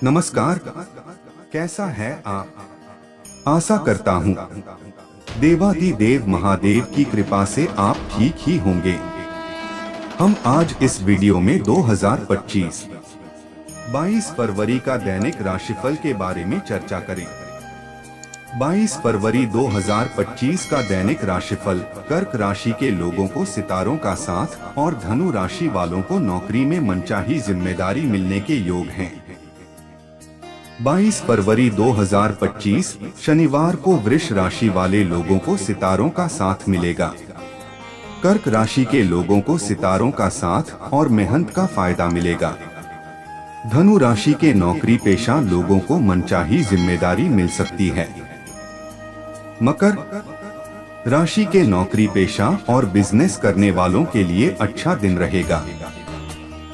नमस्कार, कैसा है आप? आशा करता हूँ देवाधिदेव महादेव की कृपा से आप ठीक ही होंगे। हम आज इस वीडियो में 2025 22 फरवरी का दैनिक राशिफल के बारे में चर्चा करें। 22 फरवरी 2025 का दैनिक राशिफल कर्क राशि के लोगों को सितारों का साथ और धनु राशि वालों को नौकरी में मनचाही जिम्मेदारी मिलने के योग हैं। 22 फरवरी 2025 शनिवार को वृष राशि वाले लोगों को सितारों का साथ मिलेगा। कर्क राशि के लोगों को सितारों का साथ और मेहनत का फायदा मिलेगा। धनु राशि के नौकरी पेशा लोगों को मनचाही जिम्मेदारी मिल सकती है। मकर राशि के नौकरी पेशा और बिजनेस करने वालों के लिए अच्छा दिन रहेगा।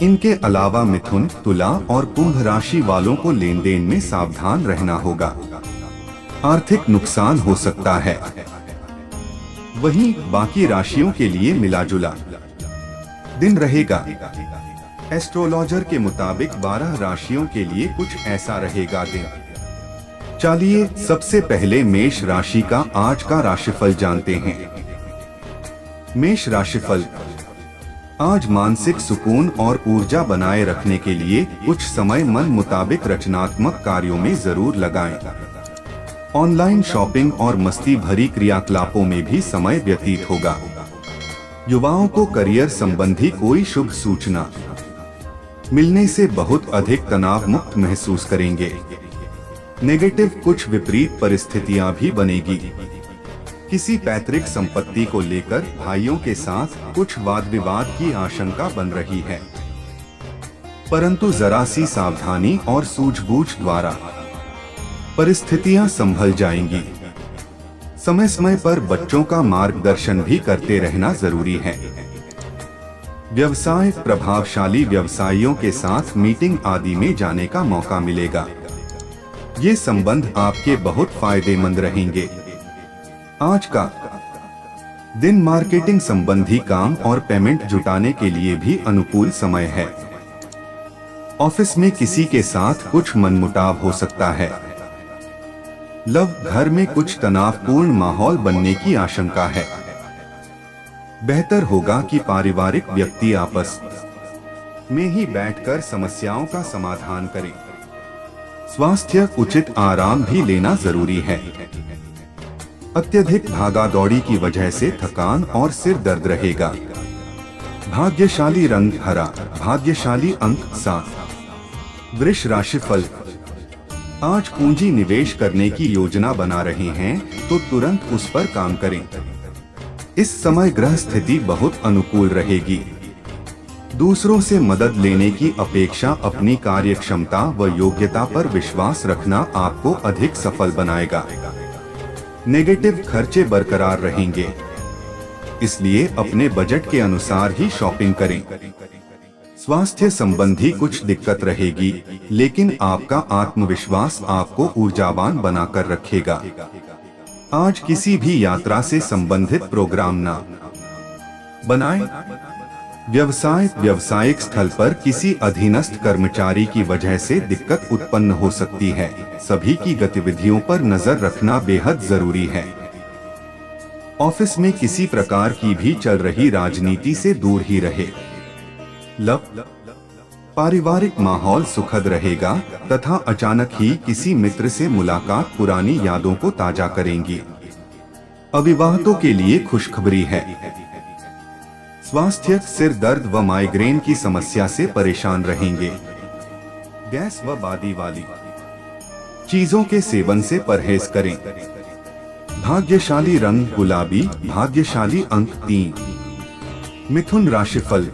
इनके अलावा मिथुन, तुला और कुंभ राशि वालों को लेन देन में सावधान रहना होगा। आर्थिक नुकसान हो सकता है। वहीं बाकी राशियों के लिए मिला जुला दिन रहेगा। एस्ट्रोलॉजर के मुताबिक 12 राशियों के लिए कुछ ऐसा रहेगा दिन। चलिए सबसे पहले मेष राशि का आज का राशिफल जानते हैं। मेष राशिफल, आज मानसिक सुकून और ऊर्जा बनाए रखने के लिए कुछ समय मन मुताबिक रचनात्मक कार्यों में जरूर लगाएं। ऑनलाइन शॉपिंग और मस्ती भरी क्रियाकलापों में भी समय व्यतीत होगा। युवाओं को करियर संबंधी कोई शुभ सूचना मिलने से बहुत अधिक तनाव मुक्त महसूस करेंगे। नेगेटिव कुछ विपरीत परिस्थितियां भी बनेगी। किसी पैतृक संपत्ति को लेकर भाइयों के साथ कुछ वाद विवाद की आशंका बन रही है, परंतु जरा सी सावधानी और सूझबूझ द्वारा परिस्थितियां संभल जाएंगी। समय समय पर बच्चों का मार्गदर्शन भी करते रहना जरूरी है। व्यवसाय, प्रभावशाली व्यवसायियों के साथ मीटिंग आदि में जाने का मौका मिलेगा। ये संबंध आपके बहुत फायदेमंद रहेंगे। आज का दिन मार्केटिंग संबंधी काम और पेमेंट जुटाने के लिए भी अनुकूल समय है। ऑफिस में किसी के साथ कुछ मनमुटाव हो सकता है। लव, घर में कुछ तनावपूर्ण माहौल बनने की आशंका है। बेहतर होगा कि पारिवारिक व्यक्ति आपस में ही बैठकर समस्याओं का समाधान करें। स्वास्थ्य, उचित आराम भी लेना जरूरी है। अत्यधिक भागादौड़ी की वजह से थकान और सिर दर्द रहेगा। भाग्यशाली रंग हरा, भाग्यशाली अंक 7। वृष राशिफल, आज पूंजी निवेश करने की योजना बना रहे हैं तो तुरंत उस पर काम करें। इस समय ग्रह स्थिति बहुत अनुकूल रहेगी। दूसरों से मदद लेने की अपेक्षा अपनी कार्यक्षमता व योग्यता पर विश्वास रखना आपको अधिक सफल बनाएगा। नेगेटिव खर्चे बरकरार रहेंगे, इसलिए अपने बजट के अनुसार ही शॉपिंग करें। स्वास्थ्य संबंधी कुछ दिक्कत रहेगी, लेकिन आपका आत्मविश्वास आपको ऊर्जावान बनाकर रखेगा। आज किसी भी यात्रा से संबंधित प्रोग्राम ना बनाएं। व्यवसाय, व्यावसायिक स्थल पर किसी अधीनस्थ कर्मचारी की वजह से दिक्कत उत्पन्न हो सकती है। सभी की गतिविधियों पर नजर रखना बेहद जरूरी है। ऑफिस में किसी प्रकार की भी चल रही राजनीति से दूर ही रहे। लव, पारिवारिक माहौल सुखद रहेगा तथा अचानक ही किसी मित्र से मुलाकात पुरानी यादों को ताजा करेंगी। अविवाहितों के लिए खुशखबरी है। स्वास्थ्य, सिर दर्द व माइग्रेन की समस्या से परेशान रहेंगे। गैस व बादी वाली चीजों के सेवन से परहेज करें। भाग्यशाली रंग गुलाबी, भाग्यशाली अंक 3। मिथुन राशिफल,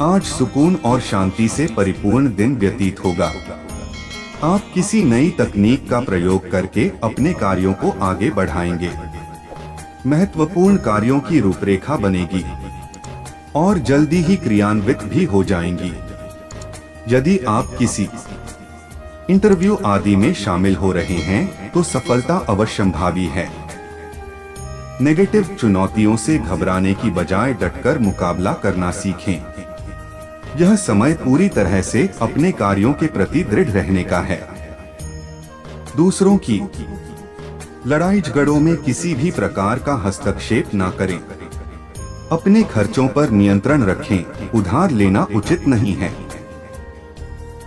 आज सुकून और शांति से परिपूर्ण दिन व्यतीत होगा। आप किसी नई तकनीक का प्रयोग करके अपने कार्यों को आगे बढ़ाएंगे। महत्वपूर्ण कार्यों की रूपरेखा बनेगी और जल्दी ही क्रियान्वित भी हो जाएंगी। यदि आप किसी इंटरव्यू आदि में शामिल हो रहे हैं तो सफलता अवश्यंभावी है। नेगेटिव चुनौतियों से घबराने की बजाय डटकर मुकाबला करना सीखें। यह समय पूरी तरह से अपने कार्यों के प्रति दृढ़ रहने का है। दूसरों की लड़ाई झगड़ों में किसी भी प्रकार का हस्तक्षेप न करें। अपने खर्चों पर नियंत्रण रखें, उधार लेना उचित नहीं है।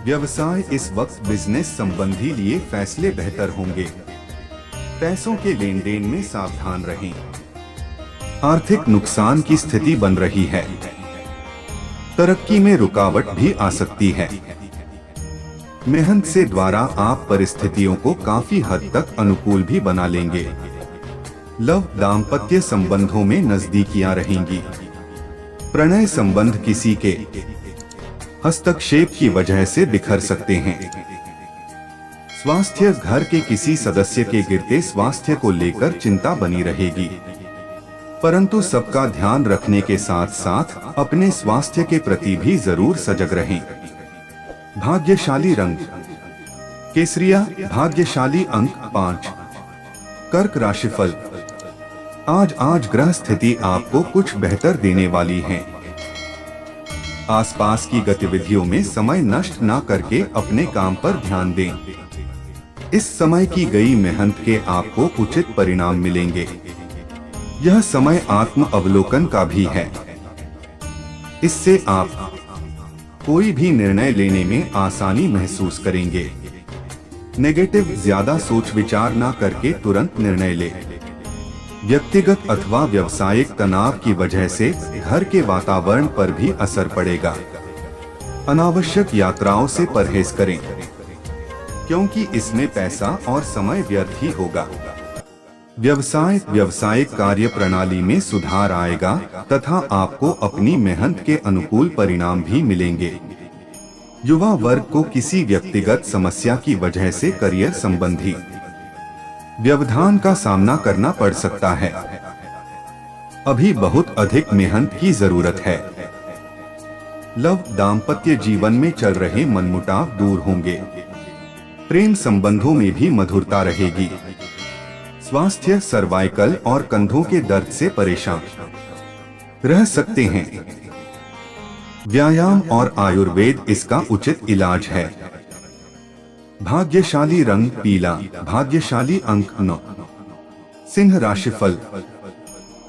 व्यवसाय इस वक्त बिजनेस संबंधी लिए फैसले बेहतर होंगे। पैसों के लेन देन में सावधान रहें। आर्थिक नुकसान की स्थिति बन रही है। तरक्की में रुकावट भी आ सकती है। मेहनत से द्वारा आप परिस्थितियों को काफी हद तक अनुकूल भी बना लेंगे। लव दाम्पत्य संबंधों में नजदीकियां रहेंगी। प्रणय संबंध किसी के हस्तक्षेप की वजह से बिखर सकते हैं। स्वास्थ्य घर के किसी सदस्य के गिरते स्वास्थ्य को लेकर चिंता बनी रहेगी, परंतु सबका ध्यान रखने के साथ साथ अपने स्वास्थ्य के प्रति भी जरूर सजग रहें। भाग्यशाली रंग केसरिया, भाग्यशाली अंक 5। कर्क राशिफल। आज ग्रह स्थिति आपको कुछ बेहतर देने वाली है। आसपास की गतिविधियों में समय नष्ट न करके अपने काम पर ध्यान दें। इस समय की गई मेहनत के आपको उचित परिणाम मिलेंगे। यह समय आत्म अवलोकन का भी है। इससे आप कोई भी निर्णय लेने में आसानी महसूस करेंगे। नेगेटिव ज्यादा सोच विचार न करके तुरंत निर्णय ले। व्यक्तिगत अथवा व्यावसायिक तनाव की वजह से घर के वातावरण पर भी असर पड़ेगा। अनावश्यक यात्राओं से परहेज करें, क्योंकि इसमें पैसा और समय व्यर्थ ही होगा। व्यावसायिक कार्य प्रणाली में सुधार आएगा तथा आपको अपनी मेहनत के अनुकूल परिणाम भी मिलेंगे। युवा वर्ग को किसी व्यक्तिगत समस्या की वजह से करियर संबंधी व्यवधान का सामना करना पड़ सकता है। अभी बहुत अधिक मेहनत की जरूरत है। लव दाम्पत्य जीवन में चल रहे मनमुटाव दूर होंगे। प्रेम संबंधों में भी मधुरता रहेगी। स्वास्थ्य सर्वाइकल और कंधों के दर्द से परेशान रह सकते हैं। व्यायाम और आयुर्वेद इसका उचित इलाज है। भाग्यशाली रंग पीला, भाग्यशाली अंक 9। सिंह राशिफल।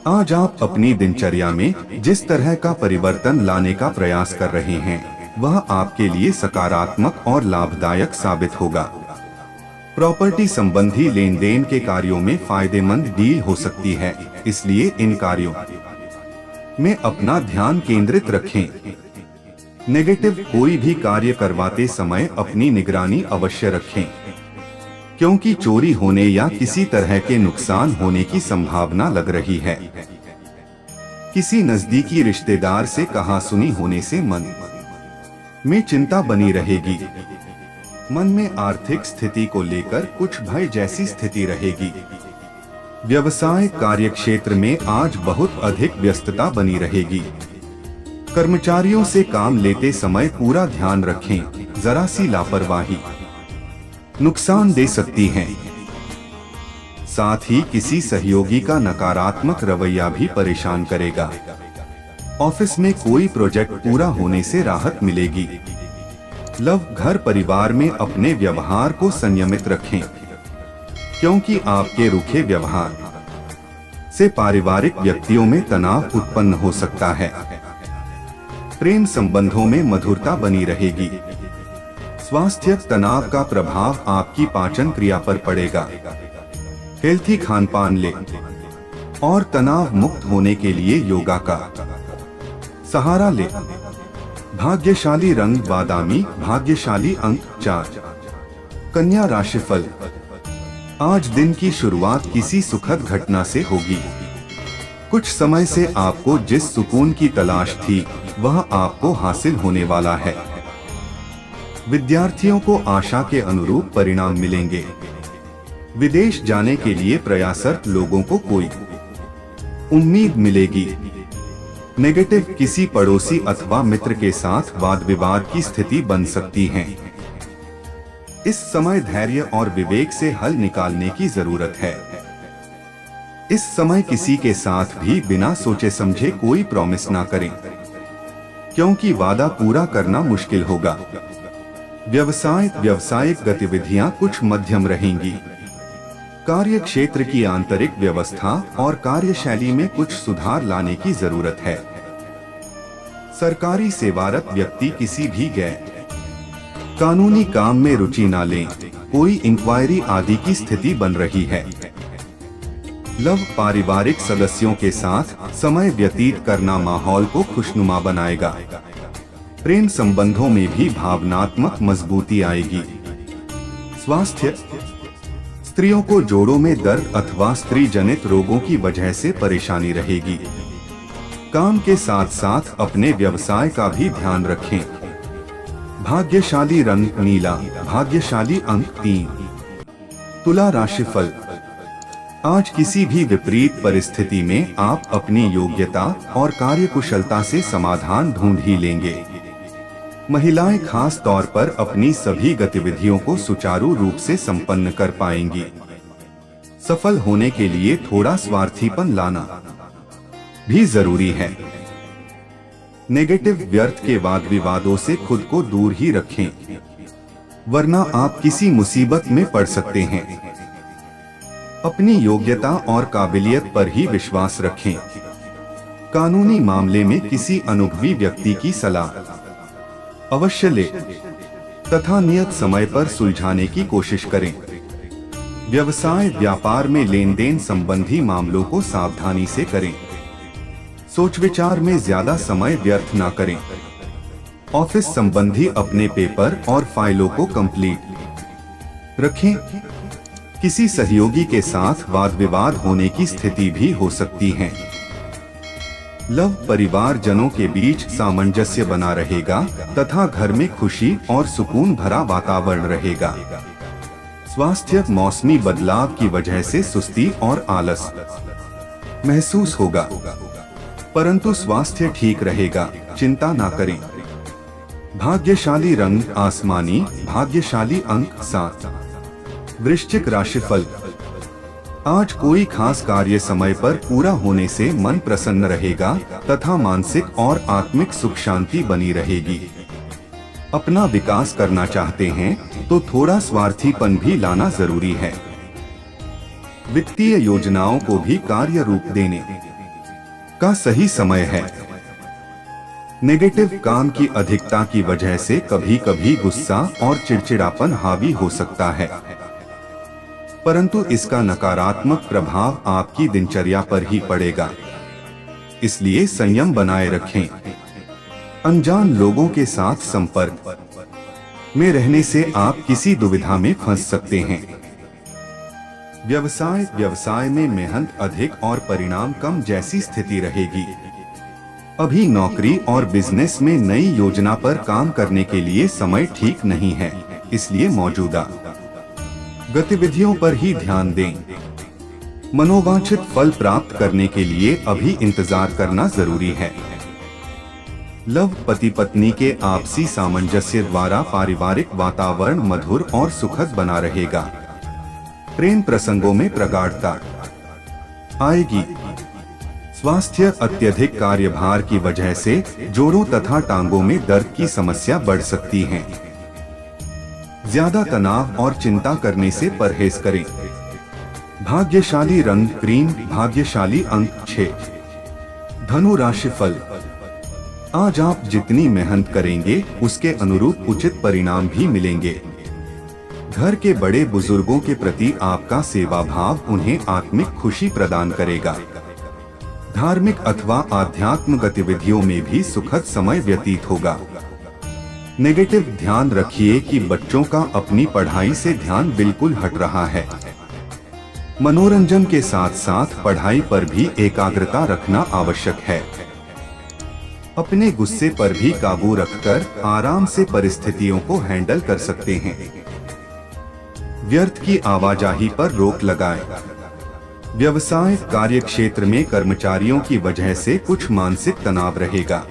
आज आप अपनी दिनचर्या में जिस तरह का परिवर्तन लाने का प्रयास कर रहे हैं वह आपके लिए सकारात्मक और लाभदायक साबित होगा। प्रॉपर्टी संबंधी लेन देन के कार्यों में फायदेमंद डील हो सकती है, इसलिए इन कार्यों में अपना ध्यान केंद्रित रखें। नेगेटिव कोई भी कार्य करवाते समय अपनी निगरानी अवश्य रखें, क्योंकि चोरी होने या किसी तरह के नुकसान होने की संभावना लग रही है। किसी नजदीकी रिश्तेदार से कहासुनी होने से मन में चिंता बनी रहेगी। मन में आर्थिक स्थिति को लेकर कुछ भय जैसी स्थिति रहेगी। व्यवसाय कार्य क्षेत्र में आज बहुत अधिक व्यस्तता बनी रहेगी। कर्मचारियों से काम लेते समय पूरा ध्यान रखें, जरा सी लापरवाही नुकसान दे सकती है। साथ ही किसी सहयोगी का नकारात्मक रवैया भी परेशान करेगा। ऑफिस में कोई प्रोजेक्ट पूरा होने से राहत मिलेगी। लव घर परिवार में अपने व्यवहार को संयमित रखें, क्योंकि आपके रूखे व्यवहार से पारिवारिक व्यक्तियों में तनाव उत्पन्न हो सकता है। प्रेम संबंधों में मधुरता बनी रहेगी। स्वास्थ्य तनाव का प्रभाव आपकी पाचन क्रिया पर पड़ेगा। हेल्थी खानपान ले और तनाव मुक्त होने के लिए योगा का सहारा ले। भाग्यशाली रंग बादामी, भाग्यशाली अंक 4। कन्या राशिफल। आज दिन की शुरुआत किसी सुखद घटना से होगी। कुछ समय से आपको जिस सुकून की तलाश थी वह आपको हासिल होने वाला है। विद्यार्थियों को आशा के अनुरूप परिणाम मिलेंगे। विदेश जाने के लिए प्रयासरत लोगों को कोई उम्मीद मिलेगी। नेगेटिव किसी पड़ोसी अथवा मित्र के साथ वाद विवाद की स्थिति बन सकती है। इस समय धैर्य और विवेक से हल निकालने की जरूरत है। इस समय किसी के साथ भी बिना सोचे समझे कोई प्रॉमिस ना करें। क्योंकि वादा पूरा करना मुश्किल होगा। व्यावसायिक गतिविधियां कुछ मध्यम रहेंगी। कार्य क्षेत्र की आंतरिक व्यवस्था और कार्यशैली में कुछ सुधार लाने की जरूरत है। सरकारी सेवारत व्यक्ति किसी भी गैर कानूनी काम में रुचि न लें। कोई इंक्वायरी आदि की स्थिति बन रही है। पारिवारिक सदस्यों के साथ समय व्यतीत करना माहौल को खुशनुमा बनाएगा। प्रेम संबंधों में भी भावनात्मक मजबूती आएगी। स्वास्थ्य, स्त्रियों को जोड़ों में दर्द अथवा स्त्री जनित रोगों की वजह से परेशानी रहेगी। काम के साथ साथ अपने व्यवसाय का भी ध्यान रखें। भाग्यशाली रंग नीला, भाग्यशाली अंक 3। तुला राशिफल। आज किसी भी विपरीत परिस्थिति में आप अपनी योग्यता और कार्यकुशलता से समाधान ढूंढ ही लेंगे। महिलाएं खास तौर पर अपनी सभी गतिविधियों को सुचारू रूप से संपन्न कर पाएंगी। सफल होने के लिए थोड़ा स्वार्थीपन लाना भी जरूरी है। नेगेटिव व्यर्थ के वाद विवादों से खुद को दूर ही रखें, वरना आप किसी मुसीबत में पड़ सकते हैं। अपनी योग्यता और काबिलियत पर ही विश्वास रखें। कानूनी मामले में किसी अनुभवी व्यक्ति की सलाह अवश्य ले तथा नियत समय पर सुलझाने की कोशिश करें। व्यवसाय व्यापार में लेन देन संबंधी मामलों को सावधानी से करें। सोच विचार में ज्यादा समय व्यर्थ न करें। ऑफिस संबंधी अपने पेपर और फाइलों को कंप्लीट रखें। किसी सहयोगी के साथ वाद विवाद होने की स्थिति भी हो सकती है। परिवार जनों के बीच सामंजस्य बना रहेगा तथा घर में खुशी और सुकून भरा वातावरण रहेगा। स्वास्थ्य, मौसमी बदलाव की वजह से सुस्ती और आलस महसूस होगा, परंतु स्वास्थ्य ठीक रहेगा, चिंता ना करें। भाग्यशाली रंग आसमानी, भाग्यशाली अंक 7। वृश्चिक राशिफल। आज कोई खास कार्य समय पर पूरा होने से मन प्रसन्न रहेगा तथा मानसिक और आत्मिक सुख शांति बनी रहेगी। अपना विकास करना चाहते हैं तो थोड़ा स्वार्थीपन भी लाना जरूरी है। वित्तीय योजनाओं को भी कार्य रूप देने का सही समय है। नेगेटिव काम की अधिकता की वजह से कभी कभी गुस्सा और चिड़चिड़ापन हावी हो सकता है, परंतु इसका नकारात्मक प्रभाव आपकी दिनचर्या पर ही पड़ेगा, इसलिए संयम बनाए रखें। अनजान लोगों के साथ संपर्क में रहने से आप किसी दुविधा में फंस सकते हैं। व्यवसाय में मेहनत अधिक और परिणाम कम जैसी स्थिति रहेगी। अभी नौकरी और बिजनेस में नई योजना पर काम करने के लिए समय ठीक नहीं है, इसलिए मौजूदा गतिविधियों पर ही ध्यान दें। मनोवांछित फल प्राप्त करने के लिए अभी इंतजार करना जरूरी है। पति पत्नी के आपसी सामंजस्य द्वारा पारिवारिक वातावरण मधुर और सुखद बना रहेगा। प्रेम प्रसंगों में प्रगाढ़ता आएगी। स्वास्थ्य, अत्यधिक कार्यभार की वजह से जोड़ों तथा टांगों में दर्द की समस्या बढ़ सकती है। ज्यादा तनाव और चिंता करने से परहेज करें। भाग्यशाली रंग क्रीम, भाग्यशाली अंक 6। धनु राशिफल। आज आप जितनी मेहनत करेंगे उसके अनुरूप उचित परिणाम भी मिलेंगे। घर के बड़े बुजुर्गों के प्रति आपका सेवा भाव उन्हें आत्मिक खुशी प्रदान करेगा। धार्मिक अथवा आध्यात्म गतिविधियों में भी सुखद समय व्यतीत होगा। नेगेटिव ध्यान रखिए कि बच्चों का अपनी पढ़ाई से ध्यान बिल्कुल हट रहा है। मनोरंजन के साथ साथ पढ़ाई पर भी एकाग्रता रखना आवश्यक है। अपने गुस्से पर भी काबू रखकर आराम से परिस्थितियों को हैंडल कर सकते हैं। व्यर्थ की आवाजाही पर रोक लगाएं। व्यवसाय कार्य क्षेत्र में कर्मचारियों की वजह से कुछ मानसिक तनाव रहेगा।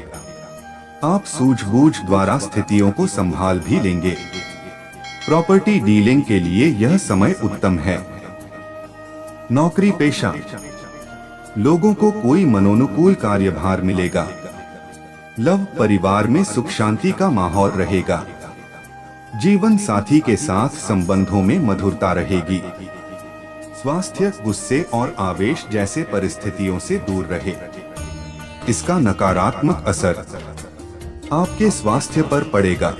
आप सूझबूझ द्वारा स्थितियों को संभाल भी लेंगे। प्रॉपर्टी डीलिंग के लिए यह समय उत्तम है। नौकरी पेशा लोगों को कोई मनोनुकूल कार्यभार मिलेगा। लव परिवार में सुख शांति का माहौल रहेगा। जीवन साथी के साथ संबंधों में मधुरता रहेगी। स्वास्थ्य गुस्से और आवेश जैसे परिस्थितियों से दूर रहे। इसका नकारात्मक असर आपके स्वास्थ्य पर पड़ेगा।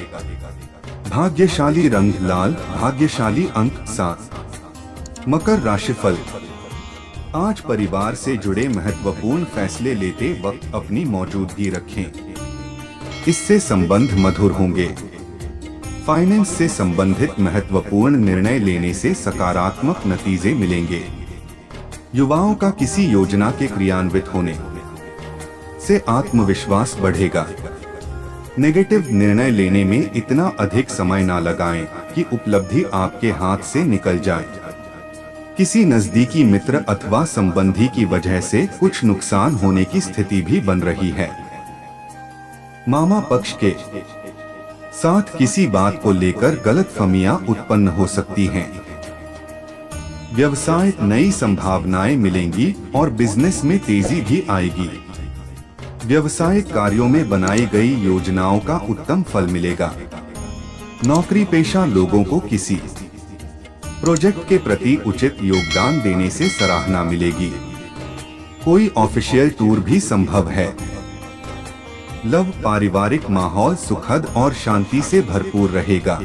भाग्यशाली रंग लाल, भाग्यशाली अंक 7। मकर राशिफल। आज परिवार से जुड़े महत्वपूर्ण फैसले लेते वक्त अपनी मौजूदगी रखें, इससे संबंध मधुर होंगे। फाइनेंस से संबंधित महत्वपूर्ण निर्णय लेने से सकारात्मक नतीजे मिलेंगे। युवाओं का किसी योजना के क्रियान्वित होने से आत्मविश्वास बढ़ेगा। नेगेटिव निर्णय लेने में इतना अधिक समय ना लगाएं कि उपलब्धि आपके हाथ से निकल जाए। किसी नजदीकी मित्र अथवा संबंधी की वजह से कुछ नुकसान होने की स्थिति भी बन रही है। मामा पक्ष के साथ किसी बात को लेकर गलतफहमियां उत्पन्न हो सकती हैं। व्यवसाय नई संभावनाएं मिलेंगी और बिजनेस में तेजी भी आएगी। व्यवसायिक कार्यों में बनाई गई योजनाओं का उत्तम फल मिलेगा। नौकरी पेशा लोगों को किसी प्रोजेक्ट के प्रति उचित योगदान देने से सराहना मिलेगी। कोई ऑफिशियल टूर भी संभव है। लव पारिवारिक माहौल सुखद और शांति से भरपूर रहेगा।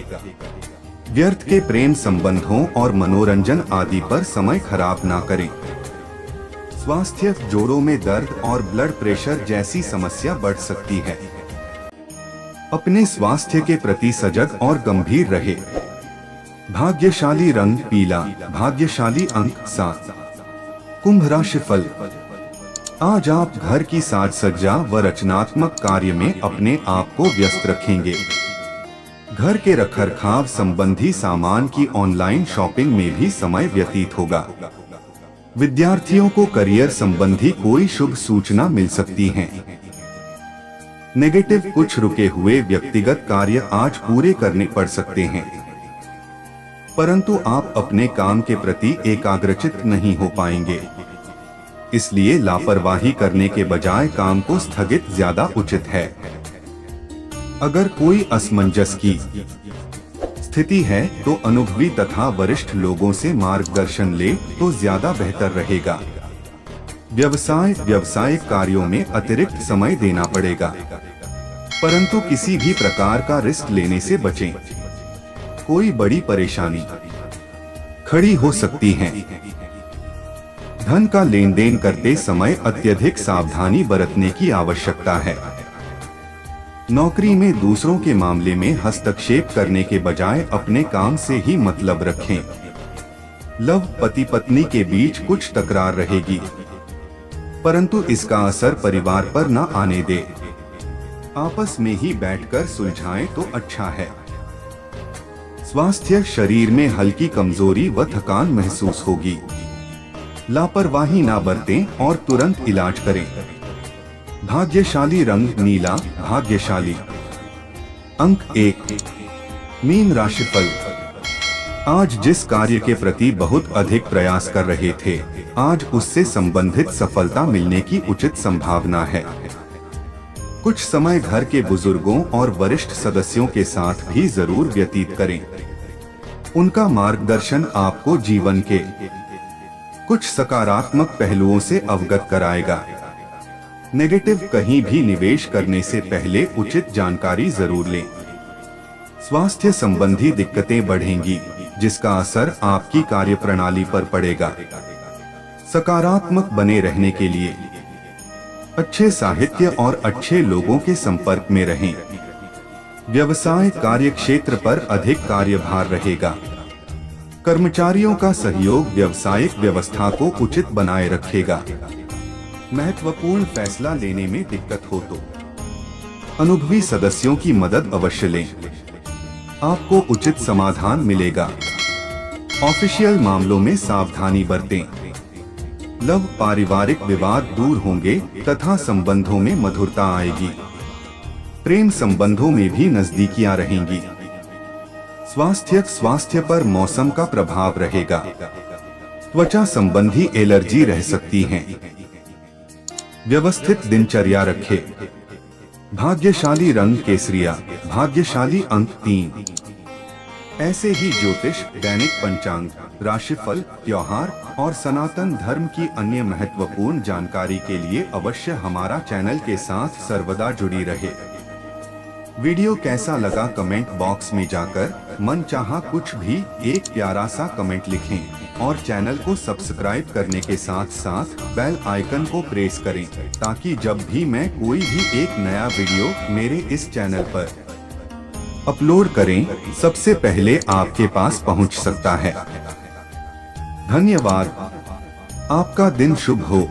व्यर्थ के प्रेम संबंधों और मनोरंजन आदि पर समय खराब ना करें। स्वास्थ्य जोड़ों में दर्द और ब्लड प्रेशर जैसी समस्या बढ़ सकती है। अपने स्वास्थ्य के प्रति सजग और गंभीर रहे। भाग्यशाली रंग पीला, भाग्यशाली अंक 7। कुंभ राशिफल। आज आप घर की साज सज्जा व रचनात्मक कार्य में अपने आप को व्यस्त रखेंगे। घर के रखरखाव संबंधी सामान की ऑनलाइन शॉपिंग में भी समय व्यतीत होगा। विद्यार्थियों को करियर संबंधी कोई शुभ सूचना मिल सकती है। नेगेटिव कुछ रुके हुए व्यक्तिगत कार्य आज पूरे करने पड़ सकते हैं, परंतु आप अपने काम के प्रति एकाग्रचित नहीं हो पाएंगे। इसलिए लापरवाही करने के बजाय काम को स्थगित ज्यादा उचित है। अगर कोई असमंजस की स्थिति है तो अनुभवी तथा वरिष्ठ लोगों से मार्गदर्शन ले तो ज्यादा बेहतर रहेगा। व्यावसायिक कार्यों में अतिरिक्त समय देना पड़ेगा, परंतु किसी भी प्रकार का रिस्क लेने से बचें। कोई बड़ी परेशानी खड़ी हो सकती है। धन का लेन देन करते समय अत्यधिक सावधानी बरतने की आवश्यकता है। नौकरी में दूसरों के मामले में हस्तक्षेप करने के बजाय अपने काम से ही मतलब रखें। लव पति पत्नी के बीच कुछ तकरार रहेगी, परंतु इसका असर परिवार पर न आने दे। आपस में ही बैठकर सुलझाएं तो अच्छा है। स्वास्थ्य शरीर में हल्की कमजोरी व थकान महसूस होगी। लापरवाही ना बरतें और तुरंत इलाज करें। भाग्यशाली रंग नीला, भाग्यशाली अंक 1। मीन राशिफल। आज जिस कार्य के प्रति बहुत अधिक प्रयास कर रहे थे, आज उससे संबंधित सफलता मिलने की उचित संभावना है। कुछ समय घर के बुजुर्गों और वरिष्ठ सदस्यों के साथ भी जरूर व्यतीत करें। उनका मार्गदर्शन आपको जीवन के कुछ सकारात्मक पहलुओं से अवगत कराएगा। नेगेटिव कहीं भी निवेश करने से पहले उचित जानकारी जरूर लें। स्वास्थ्य संबंधी दिक्कतें बढ़ेंगी, जिसका असर आपकी कार्यप्रणाली पर पड़ेगा। सकारात्मक बने रहने के लिए अच्छे साहित्य और अच्छे लोगों के संपर्क में रहें। व्यवसाय कार्य क्षेत्र पर अधिक कार्यभार रहेगा। कर्मचारियों का सहयोग व्यावसायिक व्यवस्था को उचित बनाए रखेगा। महत्वपूर्ण फैसला लेने में दिक्कत हो तो अनुभवी सदस्यों की मदद अवश्य लें, आपको उचित समाधान मिलेगा। ऑफिशियल मामलों में सावधानी बरतें। लव पारिवारिक विवाद दूर होंगे तथा संबंधों में मधुरता आएगी। प्रेम संबंधों में भी नजदीकियां रहेंगी। स्वास्थ्य पर मौसम का प्रभाव रहेगा। त्वचा संबंधी एलर्जी रह सकती है। व्यवस्थित दिनचर्या रखें। भाग्यशाली रंग केसरिया, भाग्यशाली अंक 3। ऐसे ही ज्योतिष, दैनिक पंचांग, राशिफल, त्योहार और सनातन धर्म की अन्य महत्वपूर्ण जानकारी के लिए अवश्य हमारा चैनल के साथ सर्वदा जुड़ी रहे। वीडियो कैसा लगा कमेंट बॉक्स में जाकर मनचाहा कुछ भी एक प्यारा सा कमेंट लिखें और चैनल को सब्सक्राइब करने के साथ साथ बेल आइकन को प्रेस करें ताकि जब भी मैं कोई भी एक नया वीडियो मेरे इस चैनल पर अपलोड करें सबसे पहले आपके पास पहुंच सकता है। धन्यवाद। आपका दिन शुभ हो।